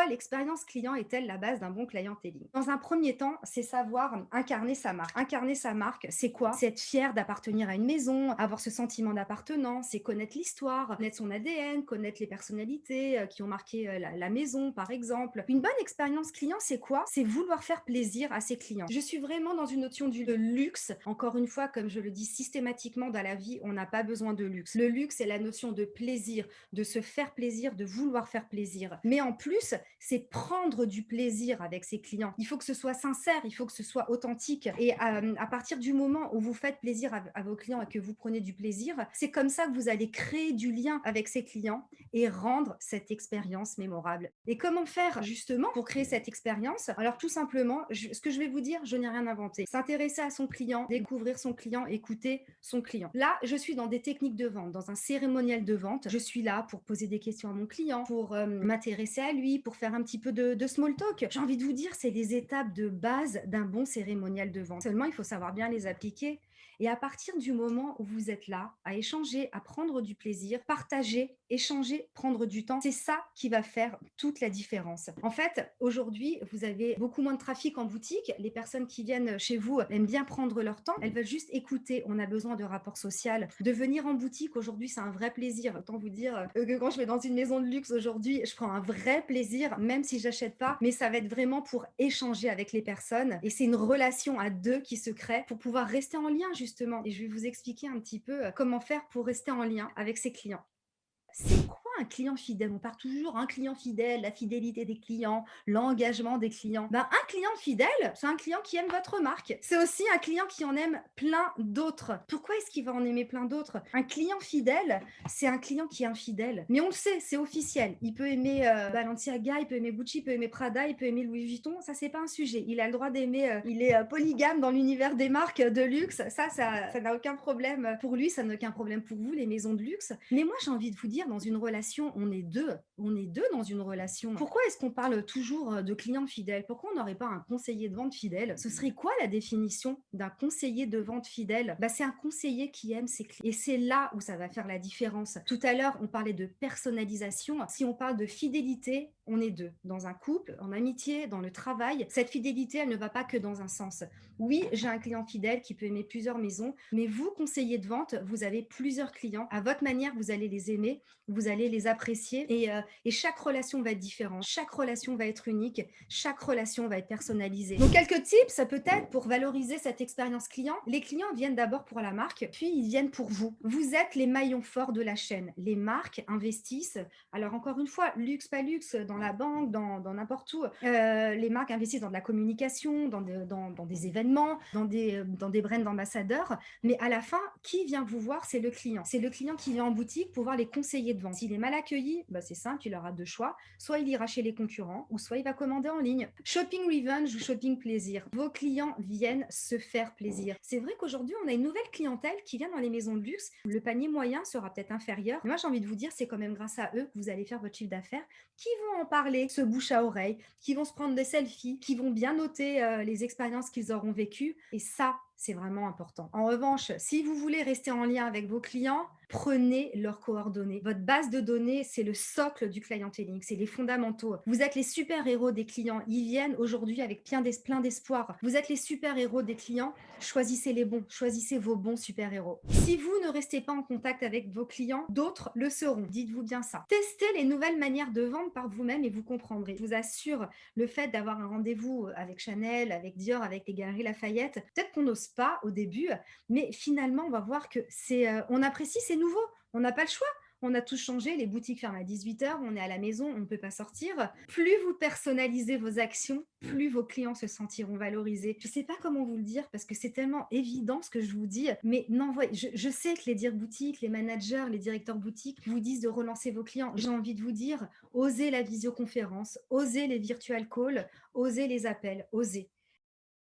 Pourquoi l'expérience client est-elle la base d'un bon clientéling? Dans un premier temps, c'est savoir incarner sa marque. Incarner sa marque, c'est quoi? C'est être fier d'appartenir à une maison, avoir ce sentiment d'appartenance, c'est connaître l'histoire, connaître son ADN, connaître les personnalités qui ont marqué la maison, par exemple. Une bonne expérience client, c'est quoi? C'est vouloir faire plaisir à ses clients. Je suis vraiment dans une notion de luxe. Encore une fois, comme je le dis systématiquement dans la vie, on n'a pas besoin de luxe. Le luxe, c'est la notion de plaisir, de se faire plaisir, de vouloir faire plaisir. Mais en plus, c'est prendre du plaisir avec ses clients. Il faut que ce soit sincère, il faut que ce soit authentique. Et à partir du moment où vous faites plaisir à vos clients et que vous prenez du plaisir, c'est comme ça que vous allez créer du lien avec ces clients et rendre cette expérience mémorable. Et comment faire justement pour créer cette expérience? Alors tout simplement, ce que je vais vous dire, je n'ai rien inventé. S'intéresser à son client, découvrir son client, écouter son client. Là, je suis dans des techniques de vente, dans un cérémoniel de vente. Je suis là pour poser des questions à mon client, pour m'intéresser à lui, pour faire un petit peu de small talk. J'ai envie de vous dire, c'est des étapes de base d'un bon cérémonial de vente. Seulement, il faut savoir bien les appliquer. Et à partir du moment où vous êtes là, à échanger, à prendre du plaisir, partager, échanger, prendre du temps, c'est ça qui va faire toute la différence. En fait, aujourd'hui, vous avez beaucoup moins de trafic en boutique. Les personnes qui viennent chez vous aiment bien prendre leur temps. Elles veulent juste écouter. On a besoin de rapport social. De venir en boutique, aujourd'hui, c'est un vrai plaisir. Autant vous dire que quand je vais dans une maison de luxe aujourd'hui, je prends un vrai plaisir, même si j'achète pas. Mais ça va être vraiment pour échanger avec les personnes. Et c'est une relation à deux qui se crée pour pouvoir rester en lien, justement. Et je vais vous expliquer un petit peu comment faire pour rester en lien avec ses clients. C'est quoi un client fidèle? On part toujours un client fidèle, la fidélité des clients, l'engagement des clients. Ben, un client fidèle, c'est un client qui aime votre marque. C'est aussi un client qui en aime plein d'autres. Pourquoi est-ce qu'il va en aimer plein d'autres? Un client fidèle, c'est un client qui est infidèle. Mais on le sait, c'est officiel. Il peut aimer Balenciaga, il peut aimer Gucci, il peut aimer Prada, il peut aimer Louis Vuitton. Ça, c'est pas un sujet. Il a le droit d'aimer. Il est polygame dans l'univers des marques de luxe. Ça n'a aucun problème pour lui. Ça n'a aucun problème pour vous, les maisons de luxe. Mais moi, j'ai envie de vous dire, dans une relation, on est deux. On est deux dans une relation. Pourquoi est-ce qu'on parle toujours de clients fidèles? Pourquoi on n'aurait pas un conseiller de vente fidèle? Ce serait quoi la définition d'un conseiller de vente fidèle? Bah, c'est un conseiller qui aime ses clients. Et c'est là où ça va faire la différence. Tout à l'heure, on parlait de personnalisation. Si on parle de fidélité, on est deux. Dans un couple, en amitié, dans le travail, cette fidélité, elle ne va pas que dans un sens. Oui, j'ai un client fidèle qui peut aimer plusieurs maisons, mais vous, conseiller de vente, vous avez plusieurs clients. À votre manière, vous allez les aimer, vous allez les apprécier et chaque relation va être différente, chaque relation va être unique, chaque relation va être personnalisée. Donc, quelques tips peut-être pour valoriser cette expérience client. Les clients viennent d'abord pour la marque, puis ils viennent pour vous. Vous êtes les maillons forts de la chaîne. Les marques investissent. Alors, encore une fois, luxe, pas luxe, dans la banque, dans n'importe où. Les marques investissent dans de la communication, dans des événements, dans des brands d'ambassadeurs. Mais à la fin, qui vient vous voir? C'est le client. C'est le client qui vient en boutique pour voir les conseillers de vente. S'il est mal accueilli, bah c'est simple, il aura deux choix. Soit il ira chez les concurrents, ou soit il va commander en ligne. Shopping revenge ou shopping plaisir. Vos clients viennent se faire plaisir. C'est vrai qu'aujourd'hui, on a une nouvelle clientèle qui vient dans les maisons de luxe. Le panier moyen sera peut-être inférieur. Mais moi, j'ai envie de vous dire, c'est quand même grâce à eux que vous allez faire votre chiffre d'affaires, qui vont en parler, ce bouche à oreille, qui vont se prendre des selfies, qui vont bien noter les expériences qu'ils auront vécues. Et ça, c'est vraiment important. En revanche, si vous voulez rester en lien avec vos clients, prenez leurs coordonnées. Votre base de données, c'est le socle du clienteling, c'est les fondamentaux. Vous êtes les super-héros des clients. Ils viennent aujourd'hui avec plein d'espoir. Vous êtes les super-héros des clients. Choisissez les bons, choisissez vos bons super-héros. Si vous ne restez pas en contact avec vos clients, d'autres le seront. Dites-vous bien ça. Testez les nouvelles manières de vendre par vous-même et vous comprendrez. Je vous assure, le fait d'avoir un rendez-vous avec Chanel, avec Dior, avec les Galeries Lafayette, peut-être qu'on n'ose pas au début, mais finalement, on va voir que on apprécie, c'est nouveau. On n'a pas le choix. On a tous changé, les boutiques ferment à 18 h, on est à la maison, on ne peut pas sortir. Plus vous personnalisez vos actions, plus vos clients se sentiront valorisés. Je ne sais pas comment vous le dire parce que c'est tellement évident ce que je vous dis, mais non, je sais que les dire boutiques, les managers, les directeurs boutiques vous disent de relancer vos clients. J'ai envie de vous dire, osez la visioconférence, osez les virtual calls, osez les appels, osez.